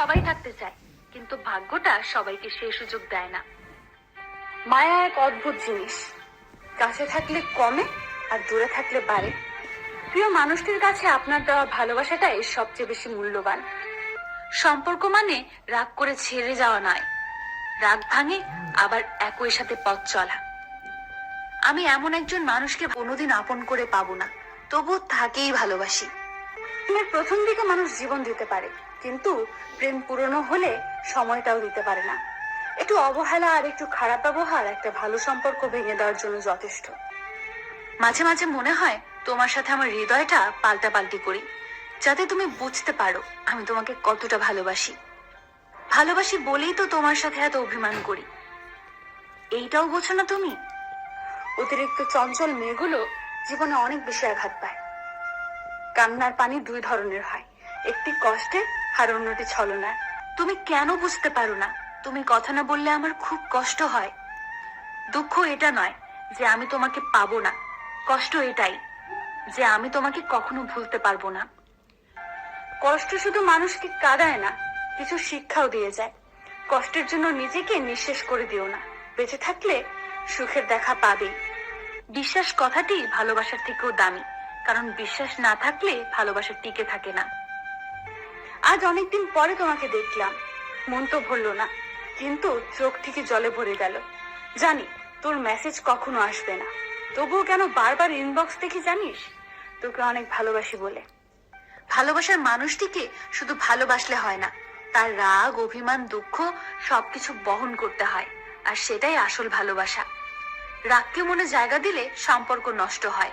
সবাই থাকতে চায়, কিন্তু ভাগ্যটা সবাইকে সেই সুযোগ দেয় না। মায়া এক অদ্ভুত জিনিস, কাছে থাকলে কমে আর দূরে থাকলে বাড়ে। প্রিয় মানুষটির কাছে আপনার দেওয়া ভালোবাসাটাই সবচেয়ে বেশি মূল্যবান। সম্পর্ক মানে রাগ করে ছেড়ে যাওয়া নয়, রাগ ভাঙে আবার একই সাথে পথ চলা। আমি এমন একজন মানুষকে কোনোদিন আপন করে পাবো না, তবু তাকেই ভালোবাসি। প্রেমের প্রথম দিকে মানুষ জীবন দিতে পারে, কিন্তু প্রেম পুরনো হলে সময়টাও দিতে পারে না। একটু অবহেলা আর একটু খারাপ ব্যবহার একটা ভালো সম্পর্ক ভেঙে দেওয়ার জন্য যথেষ্ট। মাঝে মাঝে মনে হয় তোমার সাথে আমার হৃদয়টা পাল্টাপাল্টি করি, যাতে তুমি বুঝতে পারো আমি তোমাকে কতটা ভালোবাসি। ভালোবাসি বলেই তো তোমার সাথে এত অভিমান করি, এইটাও বোঝো না তুমি? অতিরিক্ত চঞ্চল মেয়েগুলো জীবনে অনেক বেশি আঘাত পায়। কান্নার পানি দুই ধরনের হয়, একটি কষ্টের আর অন্যটি ছলনার। তুমি কেন বুঝতে পারো না? তুমি কথা না বললে আমার খুব কষ্ট হয়। দুঃখ এটা নয় যে আমি তোমাকে পাবো না, কষ্ট এটাই যে আমি তোমাকে কখনো ভুলতে পারবো না। কষ্ট শুধু মানুষকে কাঁদায় না, কিছু শিক্ষাও দিয়ে যায়। কষ্টের জন্য নিজেকে নিঃশেষ করে দিও না, বেঁচে থাকলে সুখের দেখা পাবেই। বিশ্বাস কথাটি ভালোবাসার থেকেও দামি, কারণ বিশ্বাস না থাকলে ভালোবাসা টিকে থাকে না। আজ অনেকদিন পরে তোমাকে দেখলাম, মন তো ভরলো না, কিন্তু চোখ থেকে জলে ভরে গেল। জানি তোর মেসেজ কখনো আসবে না, তবুও কেন বারবার ইনবক্স দেখি জানিস? তোকে অনেক ভালোবাসি বলে। ভালোবাসার মানুষটিকে শুধু ভালোবাসলে হয় না, তার রাগ, অভিমান, দুঃখ সবকিছু বহন করতে হয়, আর সেটাই আসল ভালোবাসা। রাগকে মনে জায়গা দিলে সম্পর্ক নষ্ট হয়,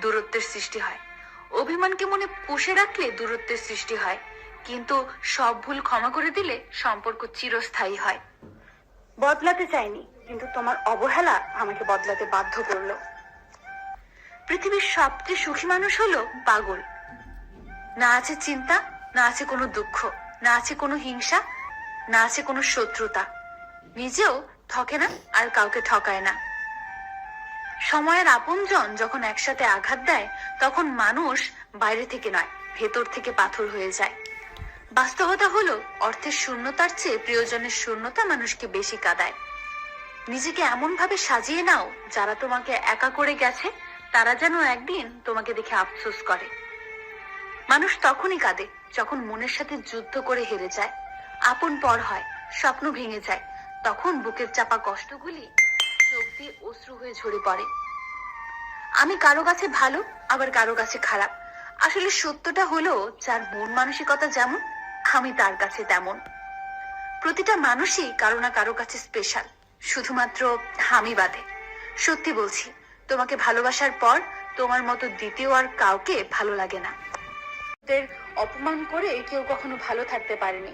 দূরত্বের সৃষ্টি হয়। অভিমানকে মনে পুষে রাখলে দূরত্বের সৃষ্টি হয়, কিন্তু সব ভুল ক্ষমা করে দিলে সম্পর্ক চিরস্থায়ী হয়। বদলাতে চাইনি, কিন্তু তোমার অবহেলা আমাকে বদলাতে বাধ্য করলো। পৃথিবীর সবচেয়ে সুখী মানুষ হলো পাগল। না আছে চিন্তা, না আছে কোনো দুঃখ, না আছে কোনো হিংসা, না আছে কোনো শত্রুতা। নিজেও ঠকে না আর কাউকে ঠকায় না। সময়ের আপনজন যখন একসাথে আঘাত দেয়, তখন মানুষ বাইরে থেকে নয়, ভেতর থেকে পাথর হয়ে যায়। বাস্তবতা হলো অর্থের শূন্যতার চেয়ে প্রিয়জনের শূন্যতা মানুষকে বেশি কাঁদায়। নিজেকে এমন ভাবে সাজিয়ে নাও, যারা তোমাকে একা করে গেছে তারা যেন একদিন তোমাকে দেখে আফসোস করে। মানুষ তখনই কাঁদে যখন মনের সাথে যুদ্ধ করে হেরে যায়, আপন পর হয়, স্বপ্ন ভেঙে যায়। তখন বুকের চাপা কষ্টগুলি চোখ দিয়ে অশ্রু হয়ে ঝরে পড়ে। আমি কারো কাছে ভালো, আবার কারো কাছে খারাপ। আসলে সত্যটা হলো, যার মন মানসিকতা যেমন, আমি তার কাছে তেমন। প্রতিটা মানুষই কারো না কারো কাছে স্পেশাল, শুধুমাত্র আমি বাদে। সত্যি বলছি, তোমাকে ভালোবাসার পর তোমার মতো দ্বিতীয় আর কাউকে ভালো লাগে না। অপমান করে কেউ কখনো ভালো থাকতে পারেনি।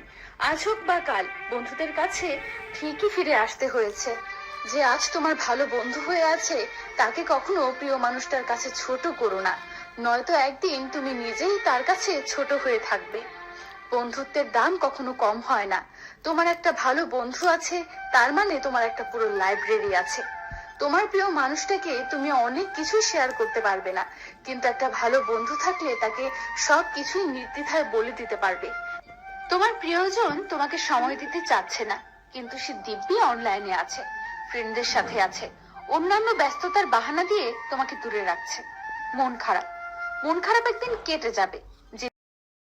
আজ হোক বা কাল বন্ধুদের কাছে ঠিকই ফিরে আসতে হয়েছে। যে আজ তোমার ভালো বন্ধু হয়ে আছে, তাকে কখনো প্রিয় মানুষটার কাছে ছোট করো না, নয়তো একদিন তুমি নিজেই তার কাছে ছোট হয়ে থাকবে। বন্ধুত্বের দাম কখনো কম হয় না। তোমার একটা ভালো বন্ধু আছে, তার মানে তোমার একটা পুরো লাইব্রেরি আছে। তোমার প্রিয় মানুষটাকে তুমি অনেক কিছু শেয়ার করতে পারবে না, কিন্তু একটা ভালো বন্ধু থাকলে তাকে সবকিছুই নির্দ্বিধায় বলে দিতে পারবে। তোমার প্রিয়জন তোমাকে সময় দিতে চাচ্ছে না, কিন্তু সে দিব্যি অনলাইনে আছে, ফ্রেন্ডদের সাথে আছে, অন্যান্য ব্যস্ততার বাহানা দিয়ে তোমাকে দূরে রাখছে। মন খারাপ, মন খারাপ একদিন কেটে যাবে,